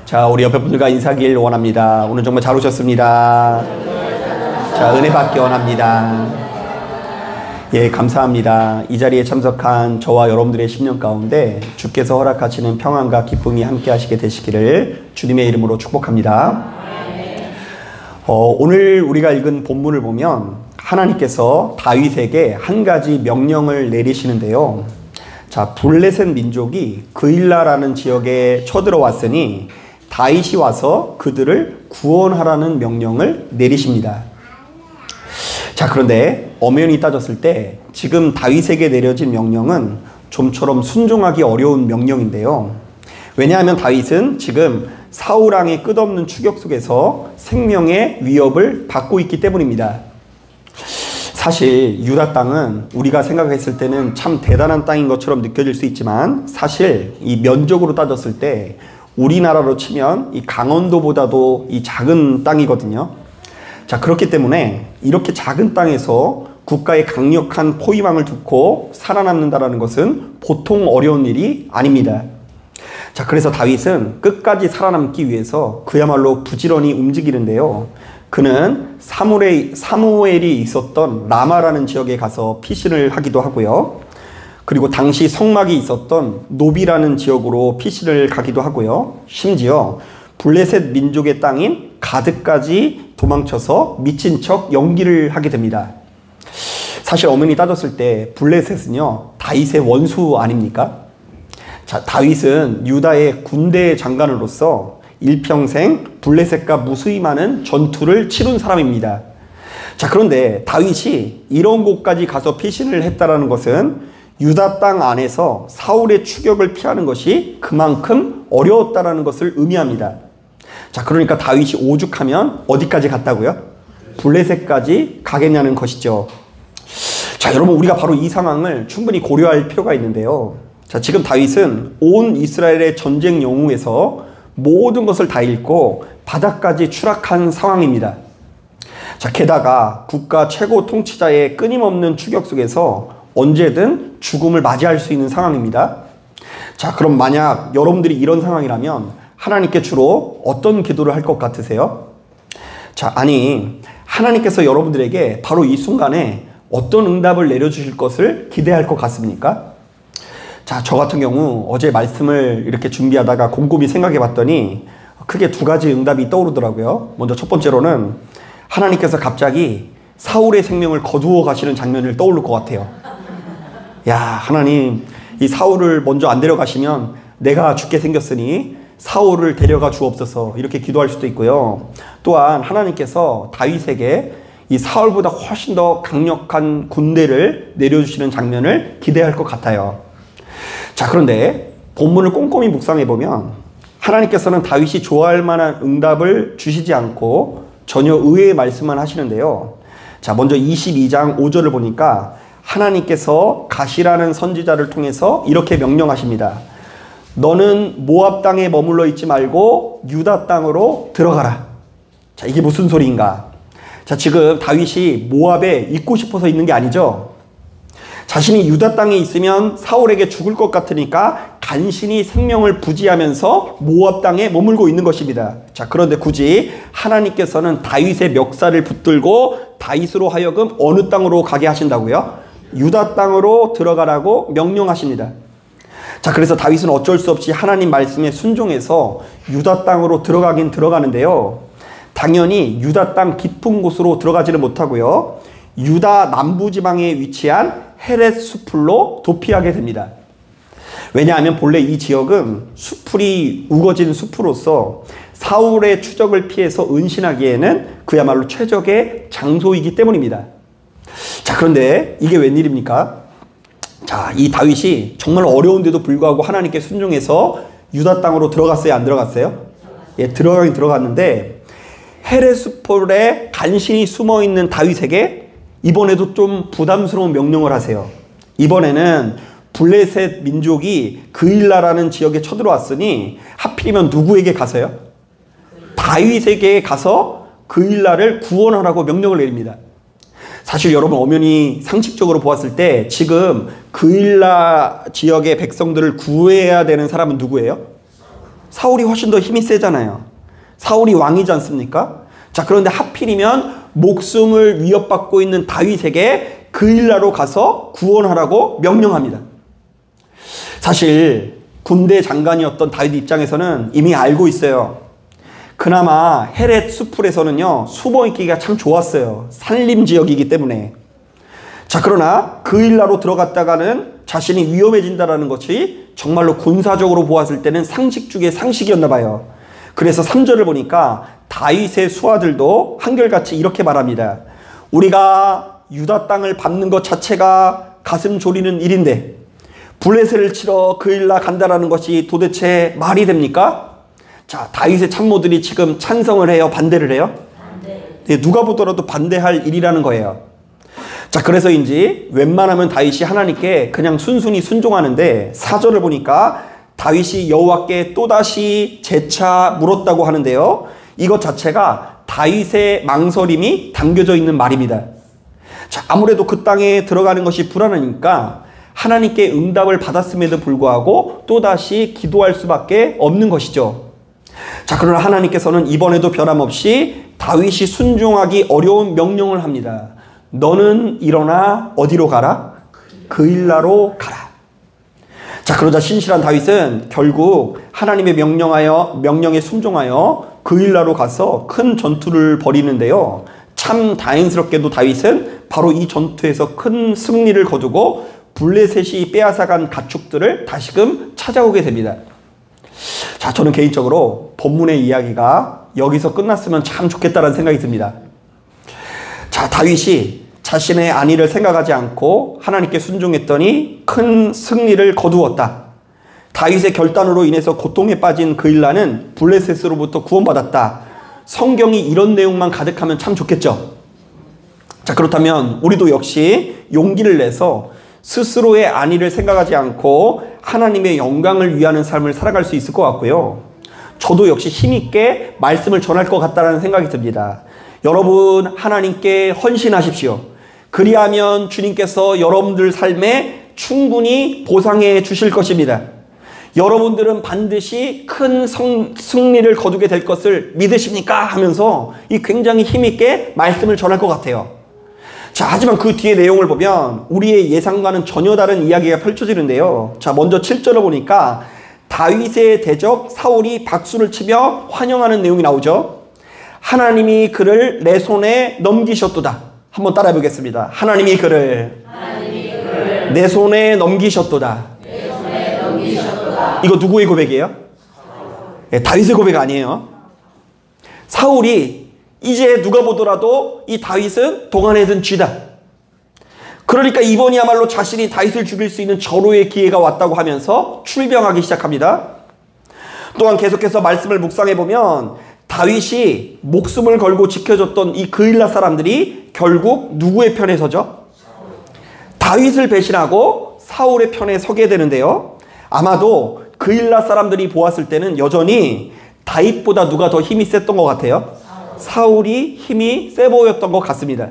자, 우리 옆에 분들과 인사하길 원합니다. 오늘 정말 잘 오셨습니다. 자, 은혜 받기 원합니다. 예, 감사합니다. 이 자리에 참석한 저와 여러분들의 10년 가운데 주께서 허락하시는 평안과 기쁨이 함께 하시게 되시기를 주님의 이름으로 축복합니다. 오늘 우리가 읽은 본문을 보면 하나님께서 다윗에게 한 가지 명령을 내리시는데요. 자, 블레셋 민족이 그일라라는 지역에 쳐들어왔으니 다윗이 와서 그들을 구원하라는 명령을 내리십니다. 자, 그런데 엄연히 따졌을 때 지금 다윗에게 내려진 명령은 좀처럼 순종하기 어려운 명령인데요. 왜냐하면 다윗은 지금 사울 왕의 끝없는 추격 속에서 생명의 위협을 받고 있기 때문입니다. 사실 유다 땅은 우리가 생각했을 때는 참 대단한 땅인 것처럼 느껴질 수 있지만 사실 이 면적으로 따졌을 때 우리나라로 치면 이 강원도보다도 이 작은 땅이거든요. 자, 그렇기 때문에 이렇게 작은 땅에서 국가의 강력한 포위망을 뚫고 살아남는다는 것은 보통 어려운 일이 아닙니다. 자, 그래서 다윗은 끝까지 살아남기 위해서 그야말로 부지런히 움직이는데요. 그는 사무엘이 있었던 라마라는 지역에 가서 피신을 하기도 하고요. 그리고 당시 성막이 있었던 노비라는 지역으로 피신을 가기도 하고요. 심지어 블레셋 민족의 땅인 가드까지 도망쳐서 미친 척 연기를 하게 됩니다. 사실 엄연히 따졌을 때 블레셋은요, 다윗의 원수 아닙니까? 자, 다윗은 유다의 군대 장관으로서 일평생 블레셋과 무수히 많은 전투를 치룬 사람입니다. 자, 그런데 다윗이 이런 곳까지 가서 피신을 했다라는 것은 유다 땅 안에서 사울의 추격을 피하는 것이 그만큼 어려웠다라는 것을 의미합니다. 자, 그러니까 다윗이 오죽하면 어디까지 갔다고요? 블레셋까지 가겠냐는 것이죠. 자, 여러분, 우리가 바로 이 상황을 충분히 고려할 필요가 있는데요. 자, 지금 다윗은 온 이스라엘의 전쟁 영웅에서 모든 것을 다 잃고 바닥까지 추락한 상황입니다. 자, 게다가 국가 최고 통치자의 끊임없는 추격 속에서 언제든 죽음을 맞이할 수 있는 상황입니다. 자, 그럼 만약 여러분들이 이런 상황이라면 하나님께 주로 어떤 기도를 할 것 같으세요? 자, 아니, 하나님께서 여러분들에게 바로 이 순간에 어떤 응답을 내려주실 것을 기대할 것 같습니까? 자, 저 같은 경우 어제 말씀을 이렇게 준비하다가 곰곰이 생각해 봤더니 크게 두 가지 응답이 떠오르더라고요. 먼저 첫 번째로는 하나님께서 갑자기 사울의 생명을 거두어 가시는 장면을 떠오를 것 같아요. 야, 하나님, 이 사울을 먼저 안 데려가시면 내가 죽게 생겼으니 사울을 데려가 주옵소서, 이렇게 기도할 수도 있고요. 또한 하나님께서 다윗에게 이 사울보다 훨씬 더 강력한 군대를 내려주시는 장면을 기대할 것 같아요. 자, 그런데 본문을 꼼꼼히 묵상해보면 하나님께서는 다윗이 좋아할 만한 응답을 주시지 않고 전혀 의외의 말씀만 하시는데요. 자, 먼저 22장 5절을 보니까 하나님께서 가시라는 선지자를 통해서 이렇게 명령하십니다. 너는 모압 땅에 머물러 있지 말고 유다 땅으로 들어가라. 자, 이게 무슨 소리인가? 자, 지금 다윗이 모압에 있고 싶어서 있는 게 아니죠. 자신이 유다 땅에 있으면 사울에게 죽을 것 같으니까 간신히 생명을 부지하면서 모압 땅에 머물고 있는 것입니다. 자, 그런데 굳이 하나님께서는 다윗의 멱살을 붙들고 다윗으로 하여금 어느 땅으로 가게 하신다고요? 유다 땅으로 들어가라고 명령하십니다. 자, 그래서 다윗은 어쩔 수 없이 하나님 말씀에 순종해서 유다 땅으로 들어가긴 들어가는데요. 당연히 유다 땅 깊은 곳으로 들어가지는 못하고요. 유다 남부지방에 위치한 헤렛 수풀로 도피하게 됩니다. 왜냐하면 본래 이 지역은 수풀이 우거진 수풀로서 사울의 추적을 피해서 은신하기에는 그야말로 최적의 장소이기 때문입니다. 자, 그런데 이게 웬일입니까? 자, 이 다윗이 정말 어려운데도 불구하고 하나님께 순종해서 유다 땅으로 들어갔어요, 안 들어갔어요? 예, 들어가긴 들어갔는데 헤렛 수풀에 간신히 숨어있는 다윗에게 이번에도 좀 부담스러운 명령을 하세요. 이번에는 블레셋 민족이 그일라라는 지역에 쳐들어왔으니 하필이면 누구에게 가서요? 다윗에게 가서 그일라를 구원하라고 명령을 내립니다. 사실 여러분, 엄연히 상식적으로 보았을 때 지금 그일라 지역의 백성들을 구해야 되는 사람은 누구예요? 사울이 훨씬 더 힘이 세잖아요. 사울이 왕이지 않습니까? 자, 그런데 하필이면 목숨을 위협받고 있는 다윗에게 그일라로 가서 구원하라고 명령합니다. 사실 군대 장관이었던 다윗 입장에서는 이미 알고 있어요. 그나마 헤렛 수풀에서는요, 숨어 있기가 참 좋았어요. 산림 지역이기 때문에. 자, 그러나 그일라로 들어갔다가는 자신이 위험해진다는 것이 정말로 군사적으로 보았을 때는 상식 중에 상식이었나 봐요. 그래서 3절을 보니까 다윗의 수하들도 한결같이 이렇게 말합니다. 우리가 유다 땅을 밟는 것 자체가 가슴 졸이는 일인데 블레셋을 치러 그일라 간다라는 것이 도대체 말이 됩니까? 자, 다윗의 참모들이 지금 찬성을 해요? 반대를 해요? 네, 누가 보더라도 반대할 일이라는 거예요. 자, 그래서인지 웬만하면 다윗이 하나님께 그냥 순순히 순종하는데 4절을 보니까 다윗이 여호와께 또다시 재차 물었다고 하는데요. 이것 자체가 다윗의 망설임이 담겨져 있는 말입니다. 자, 아무래도 그 땅에 들어가는 것이 불안하니까 하나님께 응답을 받았음에도 불구하고 또다시 기도할 수밖에 없는 것이죠. 자, 그러나 하나님께서는 이번에도 변함없이 다윗이 순종하기 어려운 명령을 합니다. 너는 일어나 어디로 가라? 그일라로 가라. 자, 그러자 신실한 다윗은 결국 하나님의 명령에 순종하여 그일라로 가서 큰 전투를 벌이는데요. 참 다행스럽게도 다윗은 바로 이 전투에서 큰 승리를 거두고 블레셋이 빼앗아간 가축들을 다시금 찾아오게 됩니다. 자, 저는 개인적으로 본문의 이야기가 여기서 끝났으면 참 좋겠다는 생각이 듭니다. 자, 다윗이 자신의 안위를 생각하지 않고 하나님께 순종했더니 큰 승리를 거두었다. 다윗의 결단으로 인해서 고통에 빠진 그일라는 블레셋으로부터 구원받았다. 성경이 이런 내용만 가득하면 참 좋겠죠. 자, 그렇다면 우리도 역시 용기를 내서 스스로의 안위를 생각하지 않고 하나님의 영광을 위하는 삶을 살아갈 수 있을 것 같고요. 저도 역시 힘있게 말씀을 전할 것 같다는 생각이 듭니다. 여러분, 하나님께 헌신하십시오. 그리하면 주님께서 여러분들 삶에 충분히 보상해 주실 것입니다. 여러분들은 반드시 큰 승리를 거두게 될 것을 믿으십니까? 하면서 이 굉장히 힘있게 말씀을 전할 것 같아요. 자, 하지만 그 뒤에 내용을 보면 우리의 예상과는 전혀 다른 이야기가 펼쳐지는데요. 자, 먼저 7절을 보니까 다윗의 대적 사울이 박수를 치며 환영하는 내용이 나오죠. 하나님이 그를 내 손에 넘기셨도다. 한번 따라해 보겠습니다. 하나님이 그를 내 손에 넘기셨도다. 이거 누구의 고백이에요? 네, 다윗의 고백 아니에요. 사울이 이제 누가 보더라도 이 다윗은 동안에 든 쥐다. 그러니까 이번이야말로 자신이 다윗을 죽일 수 있는 절호의 기회가 왔다고 하면서 출병하기 시작합니다. 또한 계속해서 말씀을 묵상해보면 다윗이 목숨을 걸고 지켜줬던 이 그일라 사람들이 결국 누구의 편에 서죠? 다윗을 배신하고 사울의 편에 서게 되는데요. 아마도 그일라 사람들이 보았을 때는 여전히 다윗보다 누가 더 힘이 셌던 것 같아요? 사울이 힘이 세 보였던 것 같습니다.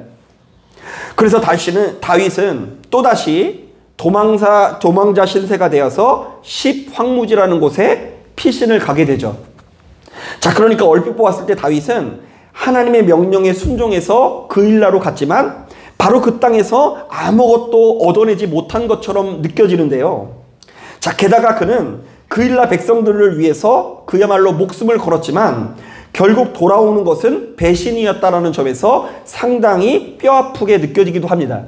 그래서 다윗은 또다시 도망자 신세가 되어서 십황무지라는 곳에 피신을 가게 되죠. 자, 그러니까 얼핏 보았을 때 다윗은 하나님의 명령에 순종해서 그일라로 갔지만 바로 그 땅에서 아무것도 얻어내지 못한 것처럼 느껴지는데요. 자, 게다가 그는 그일라 백성들을 위해서 그야말로 목숨을 걸었지만 결국 돌아오는 것은 배신이었다라는 점에서 상당히 뼈아프게 느껴지기도 합니다.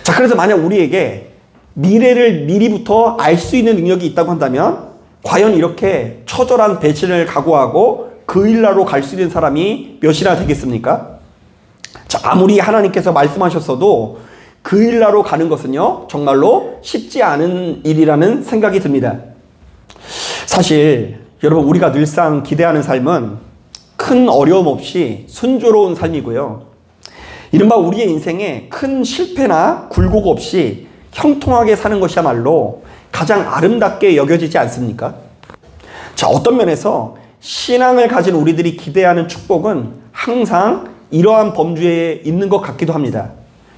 자, 그래서 만약 우리에게 미래를 미리부터 알 수 있는 능력이 있다고 한다면 과연 이렇게 처절한 배신을 각오하고 그일라로 갈 수 있는 사람이 몇이나 되겠습니까? 자, 아무리 하나님께서 말씀하셨어도 그일라로 가는 것은요, 정말로 쉽지 않은 일이라는 생각이 듭니다. 사실 여러분, 우리가 늘상 기대하는 삶은 큰 어려움 없이 순조로운 삶이고요. 이른바 우리의 인생에 큰 실패나 굴곡 없이 형통하게 사는 것이야말로 가장 아름답게 여겨지지 않습니까? 자, 어떤 면에서 신앙을 가진 우리들이 기대하는 축복은 항상 이러한 범주에 있는 것 같기도 합니다.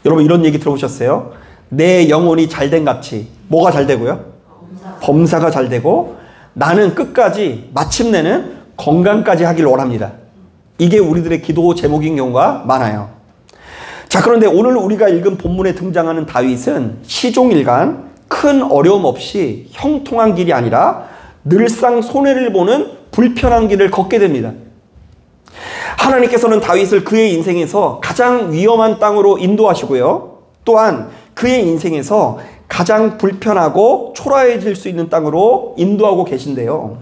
여러분, 이런 얘기 들어보셨어요? 내 영혼이 잘된 같이 뭐가 잘 되고요? 범사가 잘 되고 나는 끝까지 마침내는 건강까지 하길 원합니다. 이게 우리들의 기도 제목인 경우가 많아요. 자, 그런데 오늘 우리가 읽은 본문에 등장하는 다윗은 시종일관 큰 어려움 없이 형통한 길이 아니라 늘상 손해를 보는 불편한 길을 걷게 됩니다. 하나님께서는 다윗을 그의 인생에서 가장 위험한 땅으로 인도하시고요. 또한 그의 인생에서 가장 불편하고 초라해질 수 있는 땅으로 인도하고 계신데요.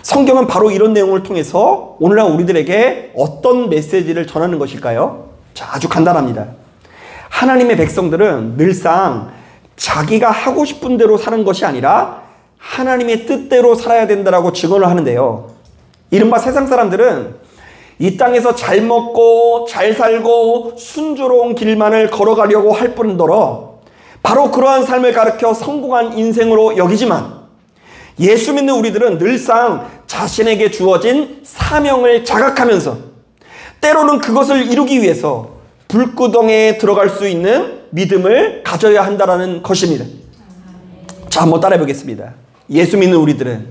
성경은 바로 이런 내용을 통해서 오늘날 우리들에게 어떤 메시지를 전하는 것일까요? 자, 아주 간단합니다. 하나님의 백성들은 늘상 자기가 하고 싶은 대로 사는 것이 아니라 하나님의 뜻대로 살아야 된다라고 증언을 하는데요. 이른바 세상 사람들은 이 땅에서 잘 먹고 잘 살고 순조로운 길만을 걸어가려고 할 뿐더러 바로 그러한 삶을 가르쳐 성공한 인생으로 여기지만, 예수 믿는 우리들은 늘상 자신에게 주어진 사명을 자각하면서 때로는 그것을 이루기 위해서 불구덩이에 들어갈 수 있는 믿음을 가져야 한다는 것입니다. 자, 한번 따라해 보겠습니다. 예수 믿는 우리들은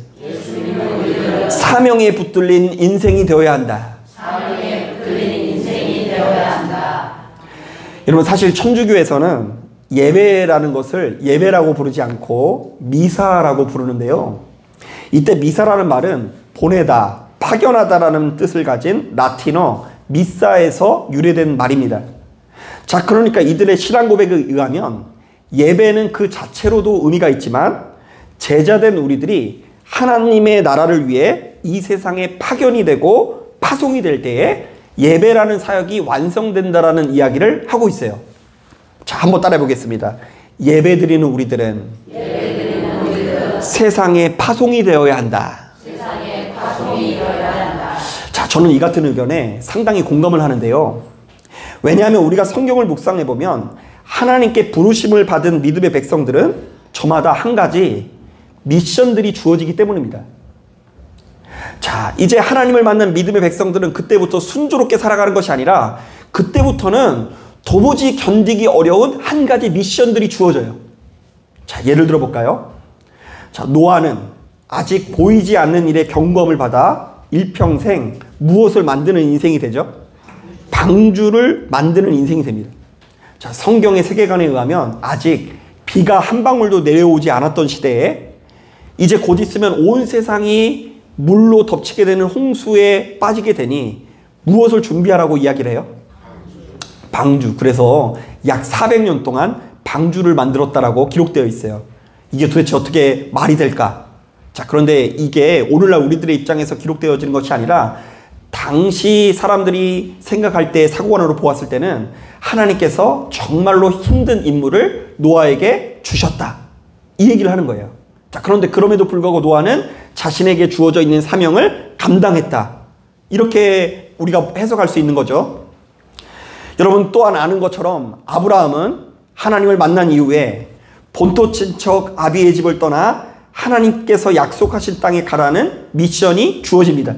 사명에 붙들린 인생이 되어야 한다. 여러분, 사실 천주교에서는 예배라는 것을 예배라고 부르지 않고 미사라고 부르는데요. 이때 미사라는 말은 보내다, 파견하다라는 뜻을 가진 라틴어 미사에서 유래된 말입니다. 자, 그러니까 이들의 신앙 고백에 의하면 예배는 그 자체로도 의미가 있지만 제자된 우리들이 하나님의 나라를 위해 이 세상에 파견이 되고 파송이 될 때에 예배라는 사역이 완성된다라는 이야기를 하고 있어요. 자, 한번 따라해 보겠습니다. 예배드리는 우리들은 세상에 파송이 되어야 한다. 자, 저는 이 같은 의견에 상당히 공감을 하는데요. 왜냐하면 우리가 성경을 묵상해 보면 하나님께 부르심을 받은 믿음의 백성들은 저마다 한 가지 미션들이 주어지기 때문입니다. 자, 이제 하나님을 만난 믿음의 백성들은 그때부터 순조롭게 살아가는 것이 아니라 그때부터는 도무지 견디기 어려운 한 가지 미션들이 주어져요. 자, 예를 들어 볼까요? 자, 노아는 아직 보이지 않는 일에 경고함을 받아 일평생 무엇을 만드는 인생이 되죠? 방주를 만드는 인생이 됩니다. 자, 성경의 세계관에 의하면 아직 비가 한 방울도 내려오지 않았던 시대에 이제 곧 있으면 온 세상이 물로 덮치게 되는 홍수에 빠지게 되니 무엇을 준비하라고 이야기를 해요? 방주. 그래서 약 400년 동안 방주를 만들었다라고 기록되어 있어요. 이게 도대체 어떻게 말이 될까? 자, 그런데 이게 오늘날 우리들의 입장에서 기록되어지는 것이 아니라 당시 사람들이 생각할 때 사고관으로 보았을 때는 하나님께서 정말로 힘든 임무를 노아에게 주셨다, 이 얘기를 하는 거예요. 자, 그런데 그럼에도 불구하고 노아는 자신에게 주어져 있는 사명을 감당했다, 이렇게 우리가 해석할 수 있는 거죠. 여러분, 또한 아는 것처럼 아브라함은 하나님을 만난 이후에 본토 친척 아비의 집을 떠나 하나님께서 약속하신 땅에 가라는 미션이 주어집니다.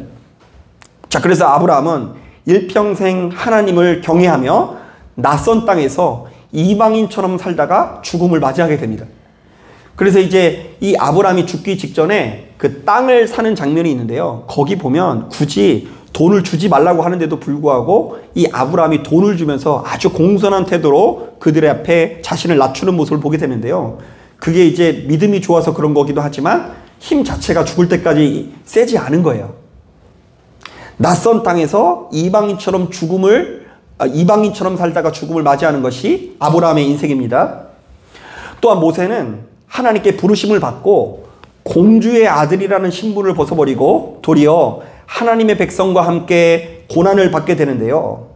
자, 그래서 아브라함은 일평생 하나님을 경외하며 낯선 땅에서 이방인처럼 살다가 죽음을 맞이하게 됩니다. 그래서 이제 이 아브라함이 죽기 직전에 그 땅을 사는 장면이 있는데요. 거기 보면 굳이 돈을 주지 말라고 하는데도 불구하고 이 아브라함이 돈을 주면서 아주 공손한 태도로 그들의 앞에 자신을 낮추는 모습을 보게 되는데요. 그게 이제 믿음이 좋아서 그런 거기도 하지만 힘 자체가 죽을 때까지 세지 않은 거예요. 낯선 땅에서 이방인처럼 살다가 죽음을 맞이하는 것이 아브라함의 인생입니다. 또한 모세는 하나님께 부르심을 받고 공주의 아들이라는 신분을 벗어버리고 도리어 하나님의 백성과 함께 고난을 받게 되는데요.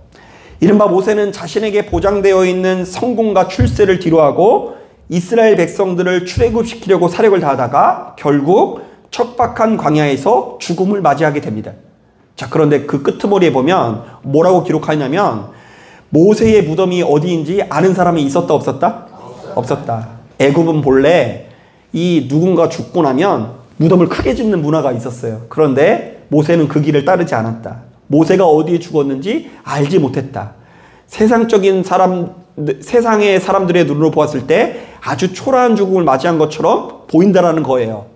이른바 모세는 자신에게 보장되어 있는 성공과 출세를 뒤로하고 이스라엘 백성들을 출애굽시키려고 사력을 다하다가 결국 척박한 광야에서 죽음을 맞이하게 됩니다. 자, 그런데 그 끄트머리에 보면 뭐라고 기록하냐면 모세의 무덤이 어디인지 아는 사람이 있었다, 없었다? 없었다. 애굽은 본래 이 누군가 죽고 나면 무덤을 크게 짓는 문화가 있었어요. 그런데 모세는 그 길을 따르지 않았다. 모세가 어디에 죽었는지 알지 못했다. 세상의 사람들의 눈으로 보았을 때 아주 초라한 죽음을 맞이한 것처럼 보인다라는 거예요.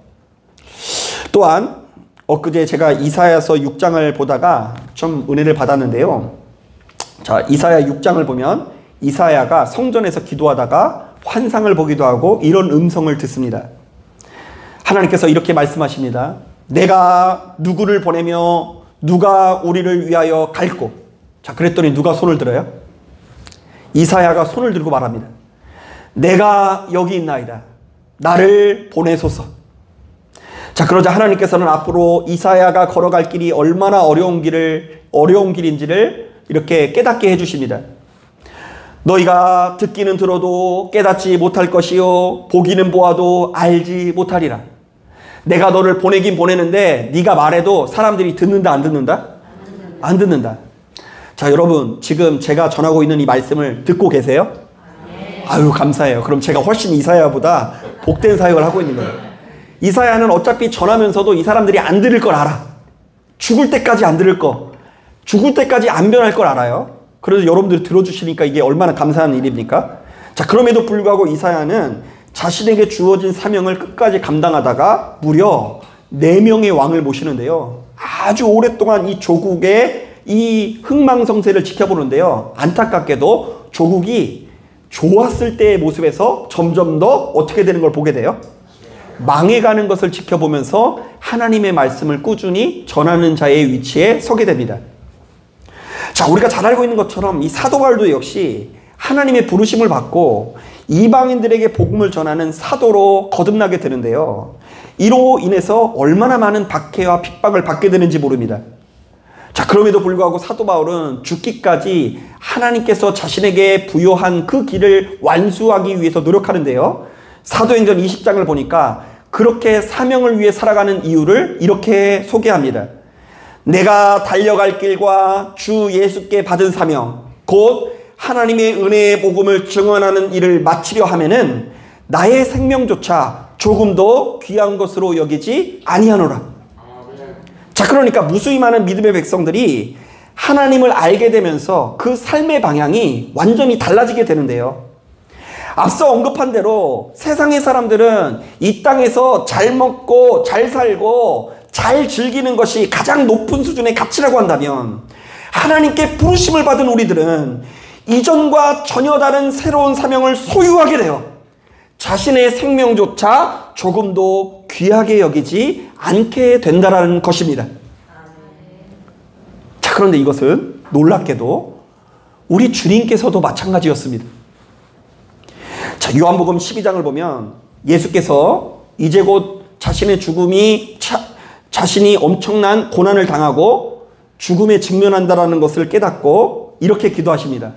또한 엊그제 제가 이사야서 6장을 보다가 좀 은혜를 받았는데요. 자, 이사야 6장을 보면 이사야가 성전에서 기도하다가 환상을 보기도 하고 이런 음성을 듣습니다. 하나님께서 이렇게 말씀하십니다. 내가 누구를 보내며 누가 우리를 위하여 갈꼬. 자, 그랬더니 누가 손을 들어요? 이사야가 손을 들고 말합니다. 내가 여기 있나이다. 나를 보내소서. 자, 그러자 하나님께서는 앞으로 이사야가 걸어갈 길이 얼마나 어려운 길인지를 이렇게 깨닫게 해주십니다. 너희가 듣기는 들어도 깨닫지 못할 것이요 보기는 보아도 알지 못하리라. 내가 너를 보내긴 보내는데 네가 말해도 사람들이 듣는다 안 듣는다? 안 듣는다. 자, 여러분 지금 제가 전하고 있는 이 말씀을 듣고 계세요? 아유, 감사해요. 그럼 제가 훨씬 이사야보다 복된 사역을 하고 있는 거예요. 이사야는 어차피 전하면서도 이 사람들이 안 들을 걸 알아. 죽을 때까지 안 들을 거, 죽을 때까지 안 변할 걸 알아요. 그래서 여러분들이 들어주시니까 이게 얼마나 감사한 일입니까? 자, 그럼에도 불구하고 이사야는 자신에게 주어진 사명을 끝까지 감당하다가 무려 4명의 왕을 모시는데요. 아주 오랫동안 이 조국의 이 흥망성쇠를 지켜보는데요. 안타깝게도 조국이 좋았을 때의 모습에서 점점 더 어떻게 되는 걸 보게 돼요? 망해가는 것을 지켜보면서 하나님의 말씀을 꾸준히 전하는 자의 위치에 서게 됩니다. 자, 우리가 잘 알고 있는 것처럼 이 사도 바울도 역시 하나님의 부르심을 받고 이방인들에게 복음을 전하는 사도로 거듭나게 되는데요. 이로 인해서 얼마나 많은 박해와 핍박을 받게 되는지 모릅니다. 자, 그럼에도 불구하고 사도 바울은 죽기까지 하나님께서 자신에게 부여한 그 길을 완수하기 위해서 노력하는데요. 사도행전 20장을 보니까 그렇게 사명을 위해 살아가는 이유를 이렇게 소개합니다. 내가 달려갈 길과 주 예수께 받은 사명, 곧 하나님의 은혜의 복음을 증언하는 일을 마치려 하면은 나의 생명조차 조금도 귀한 것으로 여기지 아니하노라. 자, 그러니까 무수히 많은 믿음의 백성들이 하나님을 알게 되면서 그 삶의 방향이 완전히 달라지게 되는데요. 앞서 언급한 대로 세상의 사람들은 이 땅에서 잘 먹고 잘 살고 잘 즐기는 것이 가장 높은 수준의 가치라고 한다면, 하나님께 부르심을 받은 우리들은 이전과 전혀 다른 새로운 사명을 소유하게 되어 자신의 생명조차 조금도 귀하게 여기지 않게 된다는 것입니다. 자, 그런데 이것은 놀랍게도 우리 주님께서도 마찬가지였습니다. 자, 요한복음 12장을 보면 예수께서 이제 곧 자신의 죽음이 자신이 엄청난 고난을 당하고 죽음에 직면한다라는 것을 깨닫고 이렇게 기도하십니다.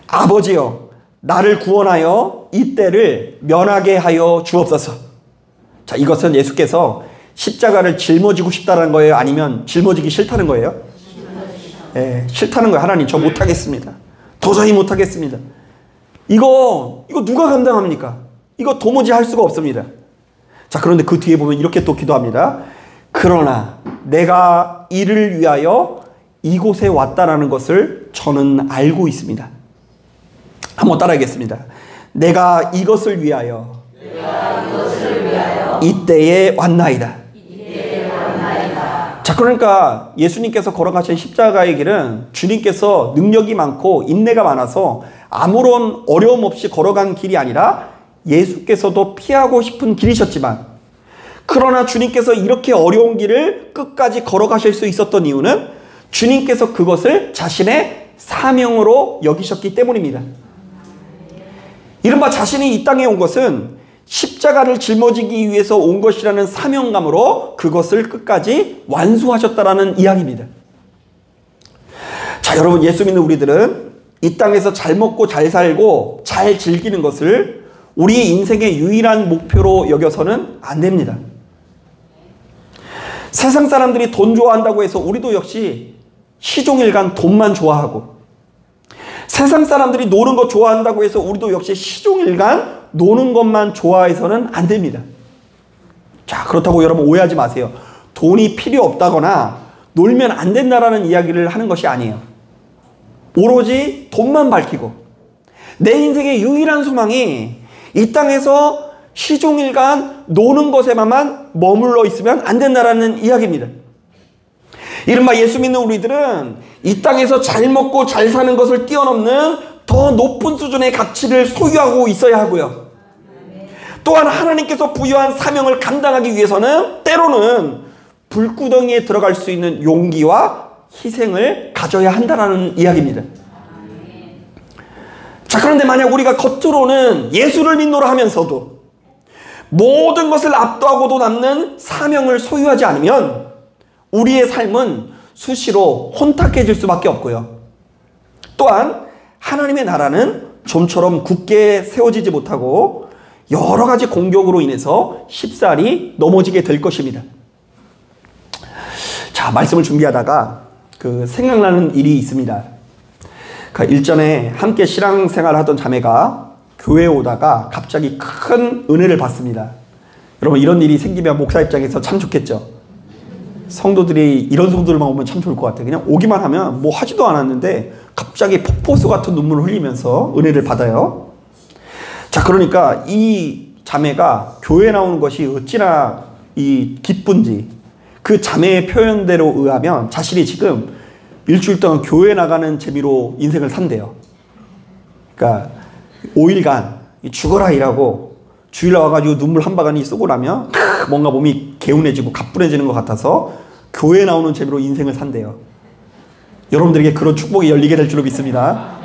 아버지여, 나를 구원하여 이 때를 면하게 하여 주옵소서. 자, 이것은 예수께서 십자가를 짊어지고 싶다는 거예요? 아니면 짊어지기 싫다는 거예요? 네, 싫다는 거예요. 하나님, 저 못하겠습니다. 도저히 못하겠습니다. 이거 누가 감당합니까? 이거 도무지 할 수가 없습니다. 자, 그런데 그 뒤에 보면 이렇게 또 기도합니다. 그러나 내가 이를 위하여 이곳에 왔다라는 것을 저는 알고 있습니다. 한번 따라하겠습니다. 내가 이것을 위하여 이때에 왔나이다. 자, 그러니까 예수님께서 걸어가신 십자가의 길은 주님께서 능력이 많고 인내가 많아서 아무런 어려움 없이 걸어간 길이 아니라 예수께서도 피하고 싶은 길이셨지만, 그러나 주님께서 이렇게 어려운 길을 끝까지 걸어가실 수 있었던 이유는 주님께서 그것을 자신의 사명으로 여기셨기 때문입니다. 이른바 자신이 이 땅에 온 것은 십자가를 짊어지기 위해서 온 것이라는 사명감으로 그것을 끝까지 완수하셨다라는 이야기입니다. 자, 여러분, 예수 믿는 우리들은 이 땅에서 잘 먹고 잘 살고 잘 즐기는 것을 우리 인생의 유일한 목표로 여겨서는 안 됩니다. 세상 사람들이 돈 좋아한다고 해서 우리도 역시 시종일관 돈만 좋아하고, 세상 사람들이 노는 거 좋아한다고 해서 우리도 역시 시종일관 노는 것만 좋아해서는 안 됩니다. 자, 그렇다고 여러분 오해하지 마세요. 돈이 필요 없다거나 놀면 안 된다라는 이야기를 하는 것이 아니에요. 오로지 돈만 밝히고 내 인생의 유일한 소망이 이 땅에서 시종일관 노는 것에만 머물러 있으면 안 된다라는 이야기입니다. 이른바 예수 믿는 우리들은 이 땅에서 잘 먹고 잘 사는 것을 뛰어넘는 더 높은 수준의 가치를 소유하고 있어야 하고요. 또한 하나님께서 부여한 사명을 감당하기 위해서는 때로는 불구덩이에 들어갈 수 있는 용기와 희생을 가져야 한다는 이야기입니다. 자, 그런데 만약 우리가 겉으로는 예수를 믿노라 하면서도 모든 것을 압도하고도 남는 사명을 소유하지 않으면 우리의 삶은 수시로 혼탁해질 수밖에 없고요. 또한 하나님의 나라는 좀처럼 굳게 세워지지 못하고 여러 가지 공격으로 인해서 쉽사리 넘어지게 될 것입니다. 자, 말씀을 준비하다가 생각나는 일이 있습니다. 일전에 함께 신앙생활 하던 자매가 교회에 오다가 갑자기 큰 은혜를 받습니다. 여러분, 이런 일이 생기면 목사 입장에서 참 좋겠죠. 성도들이 이런 성도들만 오면 참 좋을 것 같아요. 그냥 오기만 하면 뭐 하지도 않았는데 갑자기 폭포수 같은 눈물을 흘리면서 은혜를 받아요. 자, 그러니까 이 자매가 교회에 나오는 것이 어찌나 기쁜지 그 자매의 표현대로 의하면 자신이 지금 일주일 동안 교회 나가는 재미로 인생을 산대요. 그러니까 5일간 죽어라 일하고 주일 와가지고 눈물 한 바가지 쓰고 나면 뭔가 몸이 개운해지고 가뿐해지는 것 같아서 교회 나오는 재미로 인생을 산대요. 여러분들에게 그런 축복이 열리게 될 줄로 믿습니다.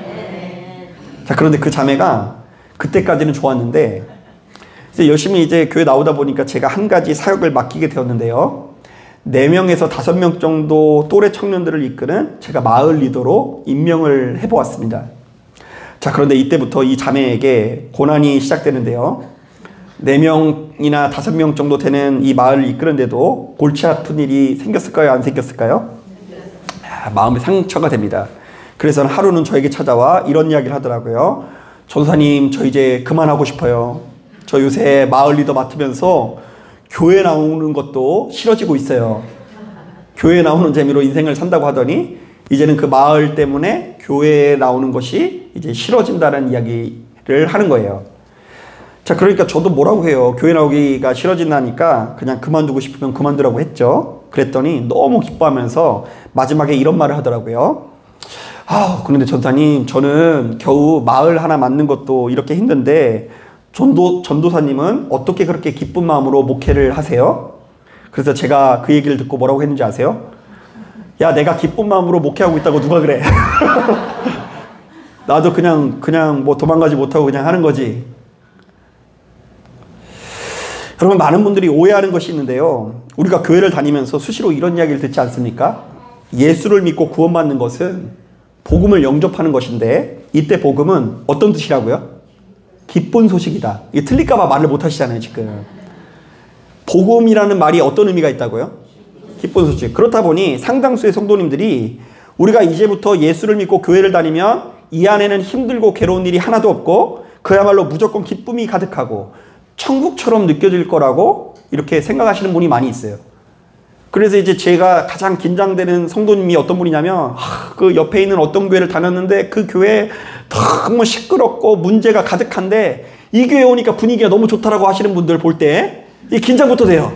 자, 그런데 그 자매가 그때까지는 좋았는데 이제 열심히 교회 나오다 보니까 제가 한 가지 사역을 맡기게 되었는데요. 4명에서 5명 정도 또래 청년들을 이끄는 제가 마을 리더로 임명을 해보았습니다. 자, 그런데 이때부터 이 자매에게 고난이 시작되는데요. 4명이나 5명 정도 되는 이 마을을 이끄는데도 골치 아픈 일이 생겼을까요? 안 생겼을까요? 마음에 상처가 됩니다. 그래서 하루는 저에게 찾아와 이런 이야기를 하더라고요. 전도사님, 저 이제 그만하고 싶어요. 저 요새 마을 리더 맡으면서 교회 나오는 것도 싫어지고 있어요. 교회 나오는 재미로 인생을 산다고 하더니 이제는 그 마을 때문에 교회에 나오는 것이 이제 싫어진다는 이야기를 하는 거예요. 자, 그러니까 저도 뭐라고 해요. 교회 나오기가 싫어진다니까 그냥 그만두고 싶으면 그만두라고 했죠. 그랬더니 너무 기뻐하면서 마지막에 이런 말을 하더라고요. 그런데 전사님, 저는 겨우 마을 하나 맡는 것도 이렇게 힘든데 전도사님은 어떻게 그렇게 기쁜 마음으로 목회를 하세요? 그래서 제가 그 얘기를 듣고 뭐라고 했는지 아세요? 야, 내가 기쁜 마음으로 목회하고 있다고 누가 그래? 나도 그냥 뭐 도망가지 못하고 그냥 하는 거지. 여러분, 많은 분들이 오해하는 것이 있는데요. 우리가 교회를 다니면서 수시로 이런 이야기를 듣지 않습니까? 예수를 믿고 구원받는 것은 복음을 영접하는 것인데 이때 복음은 어떤 뜻이라고요? 기쁜 소식이다. 이게 틀릴까봐 말을 못하시잖아요, 지금. 복음이라는 말이 어떤 의미가 있다고요? 기쁜 소식. 그렇다 보니 상당수의 성도님들이 우리가 이제부터 예수를 믿고 교회를 다니면 이 안에는 힘들고 괴로운 일이 하나도 없고 그야말로 무조건 기쁨이 가득하고 천국처럼 느껴질 거라고 이렇게 생각하시는 분이 많이 있어요. 그래서 이제 제가 가장 긴장되는 성도님이 어떤 분이냐면 그 옆에 있는 어떤 교회를 다녔는데 그 교회 너무 시끄럽고 문제가 가득한데 이 교회 오니까 분위기가 너무 좋다라고 하시는 분들 볼 때 이 긴장부터 돼요.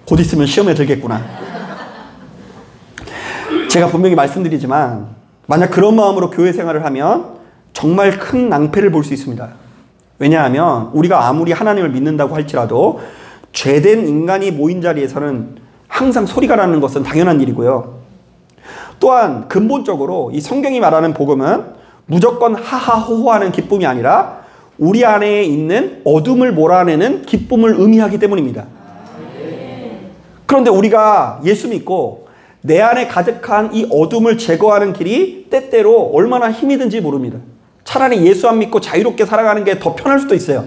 곧 있으면 시험에 들겠구나. 제가 분명히 말씀드리지만 만약 그런 마음으로 교회 생활을 하면 정말 큰 낭패를 볼 수 있습니다. 왜냐하면 우리가 아무리 하나님을 믿는다고 할지라도 죄된 인간이 모인 자리에서는 항상 소리가 나는 것은 당연한 일이고요. 또한 근본적으로 이 성경이 말하는 복음은 무조건 하하호호하는 기쁨이 아니라 우리 안에 있는 어둠을 몰아내는 기쁨을 의미하기 때문입니다. 그런데 우리가 예수 믿고 내 안에 가득한 이 어둠을 제거하는 길이 때때로 얼마나 힘이 든지 모릅니다. 차라리 예수 안 믿고 자유롭게 살아가는 게 더 편할 수도 있어요.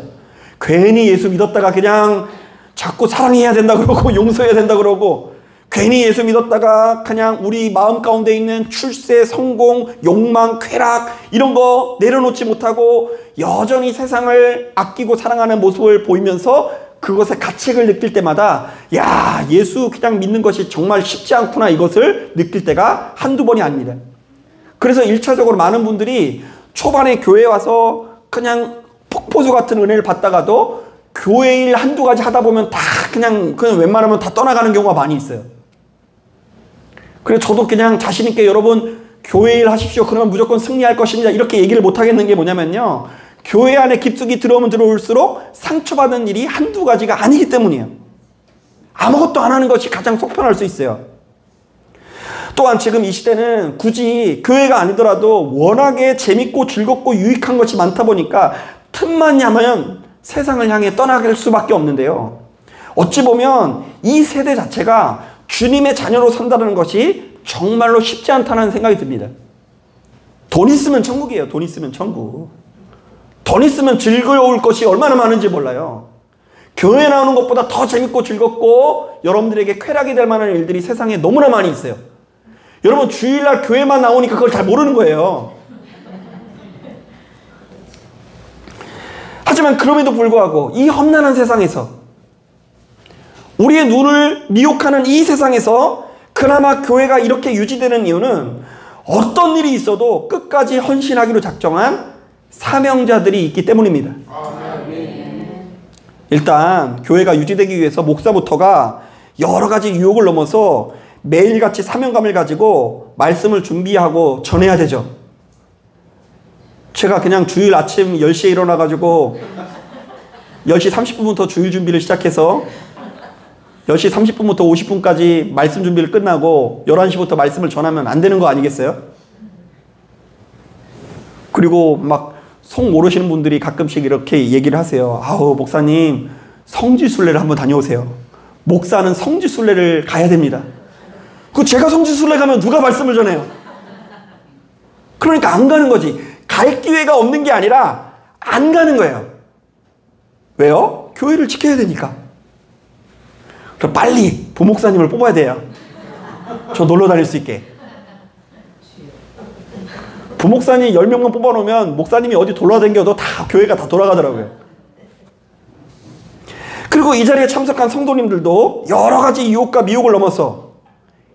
괜히 예수 믿었다가 그냥 자꾸 사랑해야 된다 그러고 용서해야 된다 그러고 괜히 예수 믿었다가 그냥 우리 마음 가운데 있는 출세, 성공, 욕망, 쾌락 이런 거 내려놓지 못하고 여전히 세상을 아끼고 사랑하는 모습을 보이면서 그것의 가책을 느낄 때마다 야, 예수 그냥 믿는 것이 정말 쉽지 않구나 이것을 느낄 때가 한두 번이 아닙니다. 그래서 1차적으로 많은 분들이 초반에 교회에 와서 그냥 폭포수 같은 은혜를 받다가도 교회 일 한두 가지 하다 보면 다 그냥 웬만하면 다 떠나가는 경우가 많이 있어요. 그래서 저도 그냥 자신 있게 여러분 교회 일 하십시오. 그러면 무조건 승리할 것입니다. 이렇게 얘기를 못 하겠는 게 뭐냐면요. 교회 안에 깊숙이 들어오면 들어올수록 상처받는 일이 한두 가지가 아니기 때문이에요. 아무것도 안 하는 것이 가장 속 편할 수 있어요. 또한 지금 이 시대는 굳이 교회가 아니더라도 워낙에 재밌고 즐겁고 유익한 것이 많다 보니까 틈만 야면 세상을 향해 떠나갈 수밖에 없는데요. 어찌 보면 이 세대 자체가 주님의 자녀로 산다는 것이 정말로 쉽지 않다는 생각이 듭니다. 돈 있으면 천국이에요. 돈 있으면 천국. 돈 있으면 즐거울 것이 얼마나 많은지 몰라요. 교회 나오는 것보다 더 재밌고 즐겁고 여러분들에게 쾌락이 될 만한 일들이 세상에 너무나 많이 있어요. 여러분 주일날 교회만 나오니까 그걸 잘 모르는 거예요. 하지만 그럼에도 불구하고 이 험난한 세상에서 우리의 눈을 미혹하는 이 세상에서 그나마 교회가 이렇게 유지되는 이유는 어떤 일이 있어도 끝까지 헌신하기로 작정한 사명자들이 있기 때문입니다. 일단 교회가 유지되기 위해서 목사부터가 여러 가지 유혹을 넘어서 매일같이 사명감을 가지고 말씀을 준비하고 전해야 되죠. 제가 그냥 주일 아침 10시에 일어나가지고 10시 30분부터 주일 준비를 시작해서 10시 30분부터 50분까지 말씀 준비를 끝나고 11시부터 말씀을 전하면 안 되는 거 아니겠어요? 그리고 막 속 모르시는 분들이 가끔씩 이렇게 얘기를 하세요. 아우 목사님 성지순례를 한번 다녀오세요. 목사는 성지순례를 가야 됩니다. 그 제가 성지순례 가면 누가 말씀을 전해요? 그러니까 안 가는 거지. 갈 기회가 없는 게 아니라 안 가는 거예요. 왜요? 교회를 지켜야 되니까. 그럼 빨리 부목사님을 뽑아야 돼요. 저 놀러 다닐 수 있게. 부목사님 10명만 뽑아놓으면 목사님이 어디 돌아다녀도 다 교회가 다 돌아가더라고요. 그리고 이 자리에 참석한 성도님들도 여러 가지 유혹과 미혹을 넘어서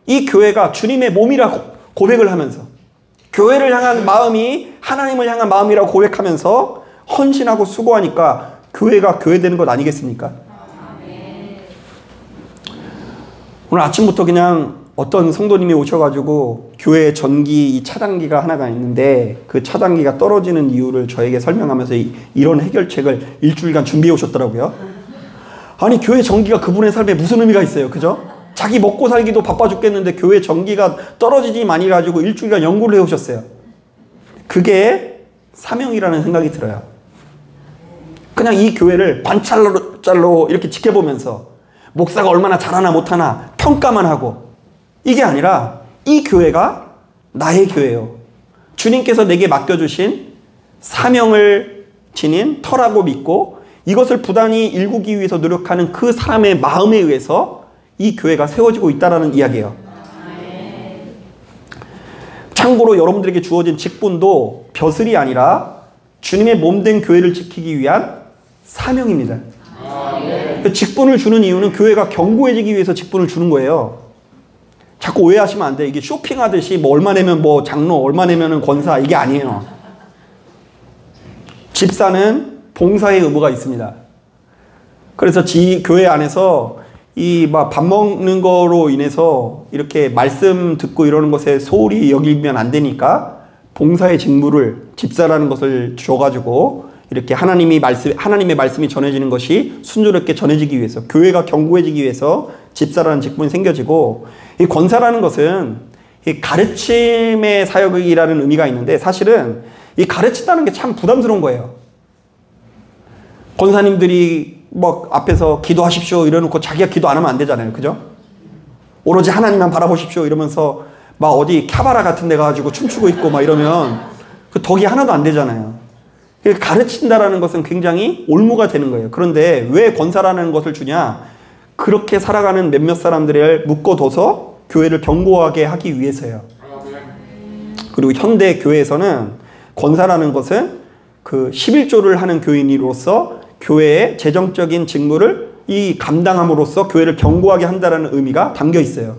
이 교회가 주님의 몸이라고 고백을 하면서 교회를 향한 마음이 하나님을 향한 마음이라고 고백하면서 헌신하고 수고하니까 교회가 교회되는 것 아니겠습니까? 오늘 아침부터 그냥 어떤 성도님이 오셔가지고 교회 전기 이 차단기가 하나가 있는데 그 차단기가 떨어지는 이유를 저에게 설명하면서 이런 해결책을 일주일간 준비해 오셨더라고요. 아니 교회 전기가 그분의 삶에 무슨 의미가 있어요. 그죠? 자기 먹고 살기도 바빠 죽겠는데 교회 전기가 떨어지지 많이 가지고 일주일간 연구를 해 오셨어요. 그게 사명이라는 생각이 들어요. 그냥 이 교회를 관찰로 이렇게 지켜보면서 목사가 얼마나 잘하나 못하나 평가만 하고 이게 아니라 이 교회가 나의 교회요. 주님께서 내게 맡겨주신 사명을 지닌 터라고 믿고 이것을 부단히 일구기 위해서 노력하는 그 사람의 마음에 의해서 이 교회가 세워지고 있다는 이야기예요. 참고로 여러분들에게 주어진 직분도 벼슬이 아니라 주님의 몸된 교회를 지키기 위한 사명입니다. 직분을 주는 이유는 교회가 견고해지기 위해서 직분을 주는 거예요. 자꾸 오해하시면 안 돼. 이게 쇼핑하듯이 뭐 얼마 내면 뭐 장로, 얼마 내면은 권사 이게 아니에요. 집사는 봉사의 의무가 있습니다. 그래서 교회 안에서 이 막 밥 먹는 거로 인해서 이렇게 말씀 듣고 이러는 것에 소홀히 여기면 안 되니까 봉사의 직무를 집사라는 것을 줘가지고 이렇게 하나님의 말씀이 전해지는 것이 순조롭게 전해지기 위해서 교회가 견고해지기 위해서 집사라는 직분이 생겨지고 이 권사라는 것은 이 가르침의 사역이라는 의미가 있는데 사실은 이 가르친다는 게 참 부담스러운 거예요. 권사님들이 뭐 앞에서 기도하십시오 이러놓고 자기가 기도 안 하면 안 되잖아요. 그죠? 오로지 하나님만 바라보십시오 이러면서 막 어디 캬바라 같은 데 가가지고 춤추고 있고 막 이러면 그 덕이 하나도 안 되잖아요. 가르친다라는 것은 굉장히 올무가 되는 거예요. 그런데 왜 권사라는 것을 주냐? 그렇게 살아가는 몇몇 사람들을 묶어둬서 교회를 견고하게 하기 위해서예요. 그리고 현대 교회에서는 권사라는 것은 그 11조를 하는 교인으로서 교회의 재정적인 직무를 감당함으로써 교회를 견고하게 한다는 의미가 담겨 있어요.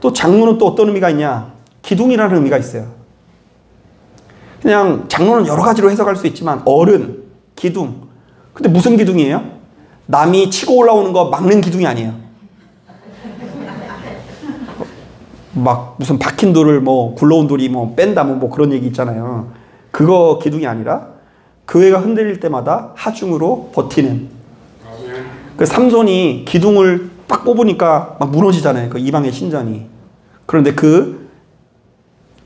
또 장로는 또 어떤 의미가 있냐? 기둥이라는 의미가 있어요. 그냥 장로는 여러 가지로 해석할 수 있지만 어른, 기둥. 근데 무슨 기둥이에요? 남이 치고 올라오는 거 막는 기둥이 아니에요. 막 무슨 박힌 돌을 뭐 굴러온 돌이 뭐 뺀다 뭐 그런 얘기 있잖아요. 그거 기둥이 아니라 교회가 흔들릴 때마다 하중으로 버티는. 그 삼손이 기둥을 딱 뽑으니까 막 무너지잖아요. 그 이방의 신전이. 그런데 그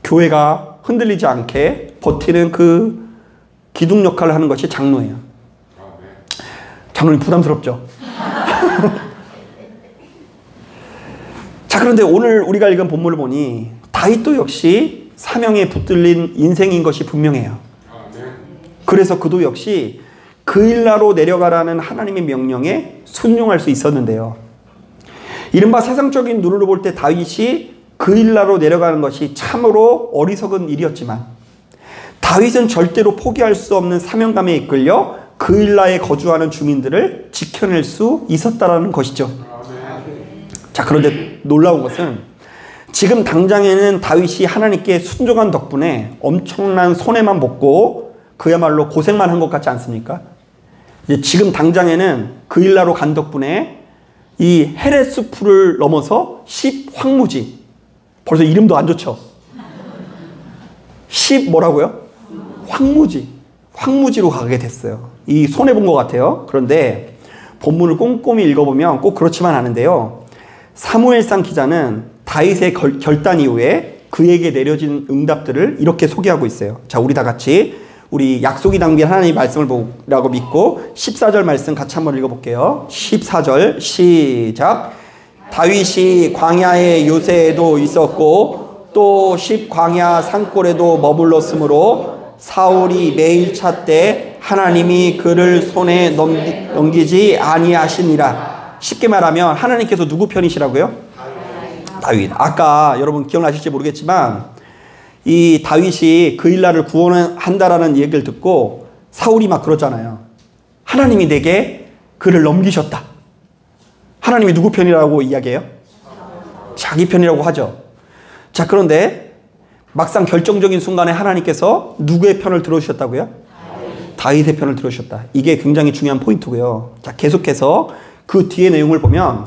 교회가 흔들리지 않게 버티는 그 기둥 역할을 하는 것이 장로예요. 장로님 부담스럽죠? 자, 그런데 오늘 우리가 읽은 본문을 보니 다윗도 역시 사명에 붙들린 인생인 것이 분명해요. 그래서 그도 역시 그일라로 내려가라는 하나님의 명령에 순종할 수 있었는데요. 이른바 세상적인 눈으로 볼 때 다윗이 그일라로 내려가는 것이 참으로 어리석은 일이었지만 다윗은 절대로 포기할 수 없는 사명감에 이끌려 그일라에 거주하는 주민들을 지켜낼 수 있었다라는 것이죠. 자, 그런데 놀라운 것은 지금 당장에는 다윗이 하나님께 순종한 덕분에 엄청난 손해만 벗고 그야말로 고생만 한 것 같지 않습니까? 이제 지금 당장에는 그일라로 간 덕분에 이 헤레스풀을 넘어서 10황무지, 벌써 이름도 안 좋죠? 10 뭐라고요? 황무지로 가게 됐어요. 이 손해본 것 같아요. 그런데 본문을 꼼꼼히 읽어보면 꼭 그렇지만 않은데요. 사무엘상 기자는 다윗의 결단 이후에 그에게 내려진 응답들을 이렇게 소개하고 있어요. 자, 우리 다 같이 우리 약속이 담긴 하나님의 말씀을 보라고 믿고 14절 말씀 같이 한번 읽어볼게요. 14절 시작. 다윗이 광야의 요새에도 있었고 또 십광야 산골에도 머물렀으므로 사울이 매일 찾되 하나님이 그를 손에 넘기지 아니하시니라. 쉽게 말하면 하나님께서 누구 편이시라고요? 다윗. 아까 여러분 기억나실지 모르겠지만 이 다윗이 그일라를 구원한다라는 얘기를 듣고 사울이 막 그러잖아요. 하나님이 내게 그를 넘기셨다. 하나님이 누구 편이라고 이야기해요? 자기 편이라고 하죠. 자, 그런데 막상 결정적인 순간에 하나님께서 누구의 편을 들어주셨다고요? 다윗의 편을 들어주셨다. 이게 굉장히 중요한 포인트고요. 자, 계속해서 그 뒤의 내용을 보면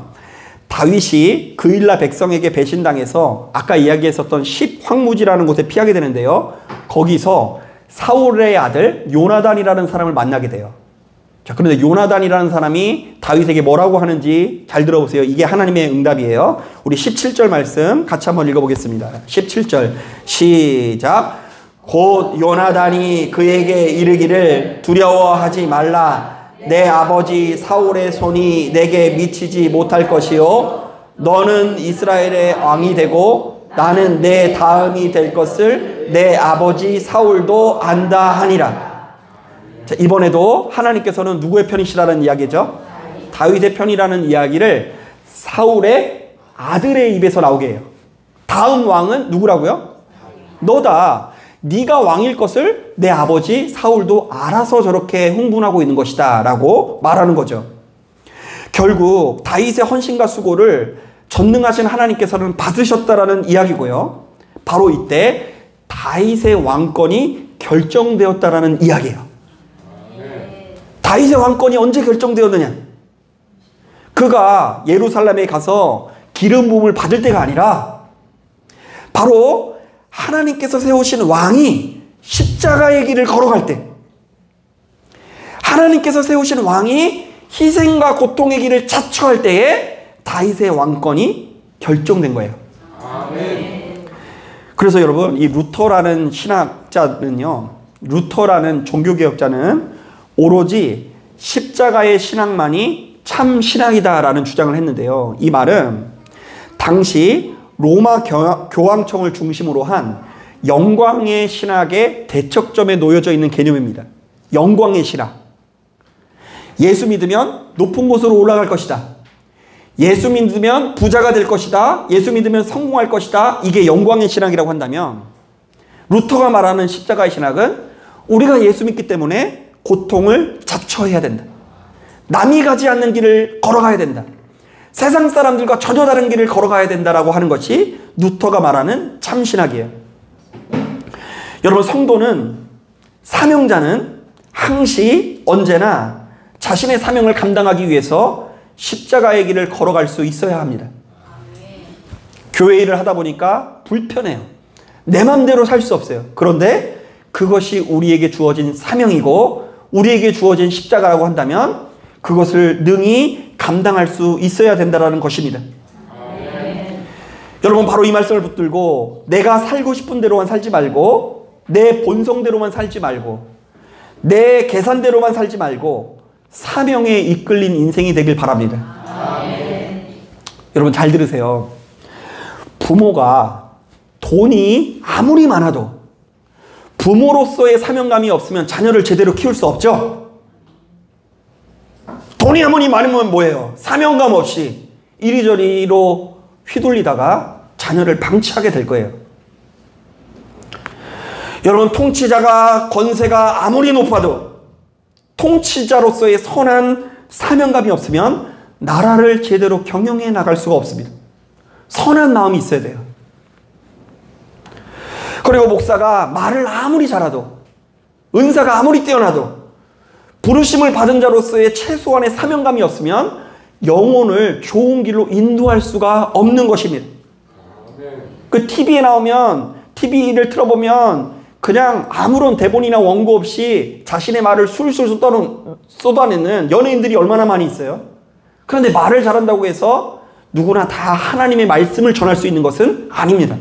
다윗이 그일라 백성에게 배신당해서 아까 이야기했었던 10황무지라는 곳에 피하게 되는데요. 거기서 사울의 아들 요나단이라는 사람을 만나게 돼요. 자, 그런데 요나단이라는 사람이 다윗에게 뭐라고 하는지 잘 들어보세요. 이게 하나님의 응답이에요. 우리 17절 말씀 같이 한번 읽어보겠습니다. 17절 시작. 곧 요나단이 그에게 이르기를 두려워하지 말라. 내 아버지 사울의 손이 내게 미치지 못할 것이요 너는 이스라엘의 왕이 되고 나는 내 다음이 될 것을 내 아버지 사울도 안다 하니라. 자, 이번에도 하나님께서는 누구의 편이시라는 이야기죠? 다윗의 편이라는 이야기를 사울의 아들의 입에서 나오게 해요. 다음 왕은 누구라고요? 너다. 네가 왕일 것을 내 아버지 사울도 알아서 저렇게 흥분하고 있는 것이다 라고 말하는 거죠. 결국 다윗의 헌신과 수고를 전능하신 하나님께서는 받으셨다라는 이야기고요. 바로 이때 다윗의 왕권이 결정되었다라는 이야기예요. 다윗의 왕권이 언제 결정되었느냐? 그가 예루살렘에 가서 기름 부음을 받을 때가 아니라 바로 하나님께서 세우신 왕이 십자가의 길을 걸어갈 때, 하나님께서 세우신 왕이 희생과 고통의 길을 자처할 때에 다윗의 왕권이 결정된 거예요. 아멘. 그래서 여러분, 이 루터라는 신학자는요, 루터라는 종교개혁자는 오로지 십자가의 신앙만이 참 신앙이다라는 주장을 했는데요. 이 말은 당시 로마 교황청을 중심으로 한 영광의 신학의 대척점에 놓여져 있는 개념입니다. 영광의 신학. 예수 믿으면 높은 곳으로 올라갈 것이다. 예수 믿으면 부자가 될 것이다. 예수 믿으면 성공할 것이다. 이게 영광의 신학이라고 한다면 루터가 말하는 십자가의 신학은 우리가 예수 믿기 때문에 고통을 자처해야 된다. 남이 가지 않는 길을 걸어가야 된다. 세상 사람들과 전혀 다른 길을 걸어가야 된다라고 하는 것이 루터가 말하는 참신학이에요. 여러분, 성도는, 사명자는 항시 언제나 자신의 사명을 감당하기 위해서 십자가의 길을 걸어갈 수 있어야 합니다. 교회 일을 하다 보니까 불편해요. 내 맘대로 살 수 없어요. 그런데 그것이 우리에게 주어진 사명이고 우리에게 주어진 십자가라고 한다면 그것을 능히 감당할 수 있어야 된다는 것입니다. 여러분, 바로 이 말씀을 붙들고 내가 살고 싶은 대로만 살지 말고 내 본성대로만 살지 말고 내 계산대로만 살지 말고 사명에 이끌린 인생이 되길 바랍니다. 여러분, 잘 들으세요. 부모가 돈이 아무리 많아도 부모로서의 사명감이 없으면 자녀를 제대로 키울 수 없죠. 돈이 아무리 많으면 뭐예요? 사명감 없이 이리저리로 휘둘리다가 자녀를 방치하게 될 거예요. 여러분, 통치자가 권세가 아무리 높아도 통치자로서의 선한 사명감이 없으면 나라를 제대로 경영해 나갈 수가 없습니다. 선한 마음이 있어야 돼요. 그리고 목사가 말을 아무리 잘해도 은사가 아무리 뛰어나도 부르심을 받은 자로서의 최소한의 사명감이 없으면 영혼을 좋은 길로 인도할 수가 없는 것입니다. 그 TV에 나오면 TV를 틀어보면 그냥 아무런 대본이나 원고 없이 자신의 말을 술술 쏟아내는 연예인들이 얼마나 많이 있어요. 그런데 말을 잘한다고 해서 누구나 다 하나님의 말씀을 전할 수 있는 것은 아닙니다.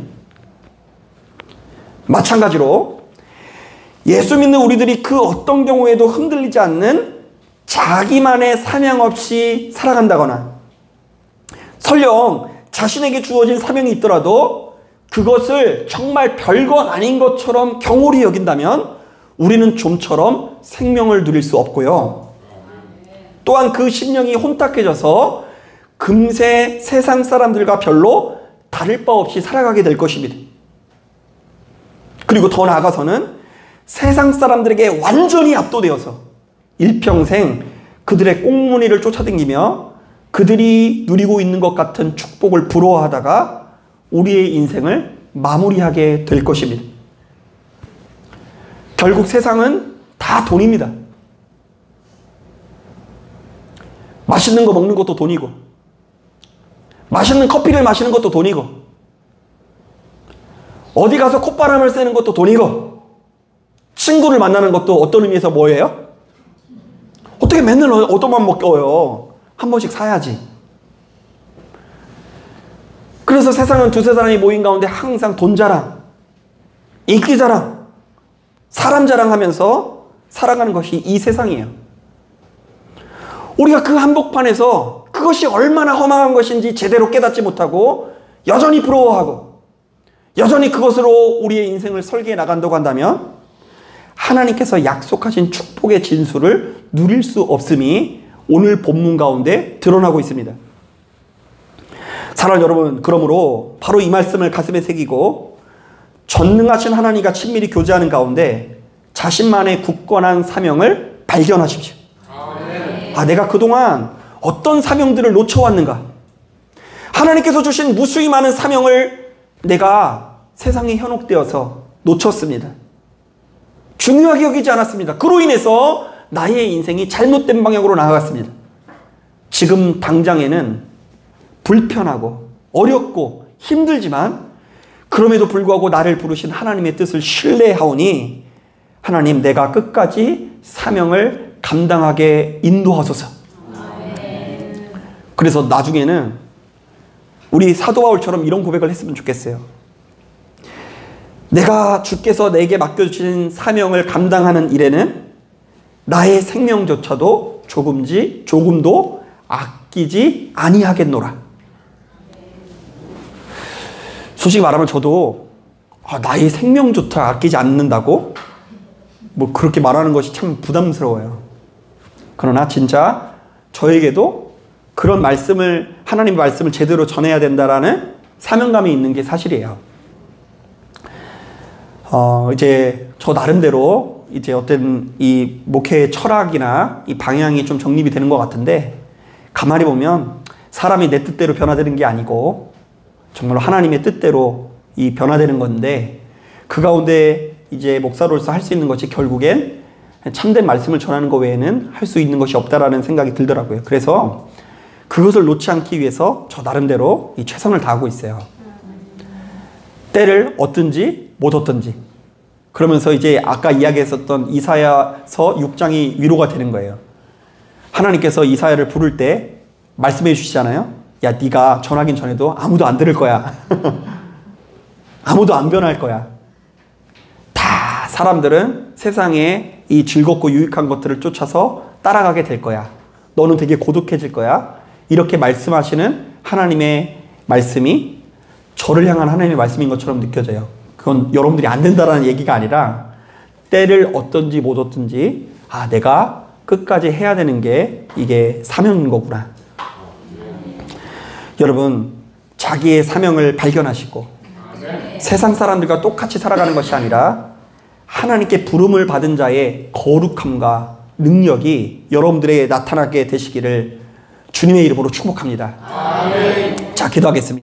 마찬가지로 예수 믿는 우리들이 그 어떤 경우에도 흔들리지 않는 자기만의 사명 없이 살아간다거나 설령 자신에게 주어진 사명이 있더라도 그것을 정말 별거 아닌 것처럼 경홀히 여긴다면 우리는 좀처럼 생명을 누릴 수 없고요. 또한 그 심령이 혼탁해져서 금세 세상 사람들과 별로 다를 바 없이 살아가게 될 것입니다. 그리고 더 나아가서는 세상 사람들에게 완전히 압도되어서 일평생 그들의 꽁무니를 쫓아다니며 그들이 누리고 있는 것 같은 축복을 부러워하다가 우리의 인생을 마무리하게 될 것입니다. 결국 세상은 다 돈입니다. 맛있는 거 먹는 것도 돈이고 맛있는 커피를 마시는 것도 돈이고 어디 가서 콧바람을 쐬는 것도 돈이고 친구를 만나는 것도 어떤 의미에서 뭐예요? 어떻게 맨날 얻어만 먹어요? 한 번씩 사야지. 그래서 세상은 두세 사람이 모인 가운데 항상 돈 자랑, 인기 자랑, 사람 자랑하면서 살아가는 것이 이 세상이에요. 우리가 그 한복판에서 그것이 얼마나 험악한 것인지 제대로 깨닫지 못하고 여전히 부러워하고 여전히 그것으로 우리의 인생을 설계해 나간다고 한다면 하나님께서 약속하신 축복의 진수를 누릴 수 없음이 오늘 본문 가운데 드러나고 있습니다. 사랑하는 여러분, 그러므로 바로 이 말씀을 가슴에 새기고 전능하신 하나님과 친밀히 교제하는 가운데 자신만의 굳건한 사명을 발견하십시오. 내가 그동안 어떤 사명들을 놓쳐왔는가? 하나님께서 주신 무수히 많은 사명을 내가 세상에 현혹되어서 놓쳤습니다. 중요하게 여기지 않았습니다. 그로 인해서 나의 인생이 잘못된 방향으로 나아갔습니다. 지금 당장에는 불편하고 어렵고 힘들지만 그럼에도 불구하고 나를 부르신 하나님의 뜻을 신뢰하오니 하나님, 내가 끝까지 사명을 감당하게 인도하소서. 그래서 나중에는 우리 사도 바울처럼 이런 고백을 했으면 좋겠어요. 내가 주께서 내게 맡겨주신 사명을 감당하는 일에는 나의 생명조차도 조금도 아끼지 아니하겠노라. 솔직히 말하면 저도 나의 생명조차 아끼지 않는다고? 뭐 그렇게 말하는 것이 참 부담스러워요. 그러나 진짜 저에게도 그런 말씀을, 하나님의 말씀을 제대로 전해야 된다라는 사명감이 있는 게 사실이에요. 이제 저 나름대로 이제 어떤 이 목회의 철학이나 이 방향이 좀 정립이 되는 것 같은데, 가만히 보면 사람이 내 뜻대로 변화되는 게 아니고 정말로 하나님의 뜻대로 이 변화되는 건데, 그 가운데 이제 목사로서 할 수 있는 것이 결국엔 참된 말씀을 전하는 것 외에는 할 수 있는 것이 없다라는 생각이 들더라고요. 그래서 그것을 놓지 않기 위해서 저 나름대로 이 최선을 다하고 있어요. 때를 얻든지 못 얻든지. 그러면서 이제 아까 이야기했었던 이사야서 6장이 위로가 되는 거예요. 하나님께서 이사야를 부를 때 말씀해 주시잖아요. 야, 네가 전하긴 전해도 아무도 안 들을 거야. 아무도 안 변할 거야. 다 사람들은 세상에 이 즐겁고 유익한 것들을 쫓아서 따라가게 될 거야. 너는 되게 고독해질 거야. 이렇게 말씀하시는 하나님의 말씀이 저를 향한 하나님의 말씀인 것처럼 느껴져요. 그건 여러분들이 안 된다라는 얘기가 아니라 때를 얻든지 못 얻든지 내가 끝까지 해야 되는 게 이게 사명인 거구나. 여러분, 자기의 사명을 발견하시고 세상 사람들과 똑같이 살아가는 것이 아니라 하나님께 부름을 받은 자의 거룩함과 능력이 여러분들에게 나타나게 되시기를 주님의 이름으로 축복합니다. 자, 기도하겠습니다.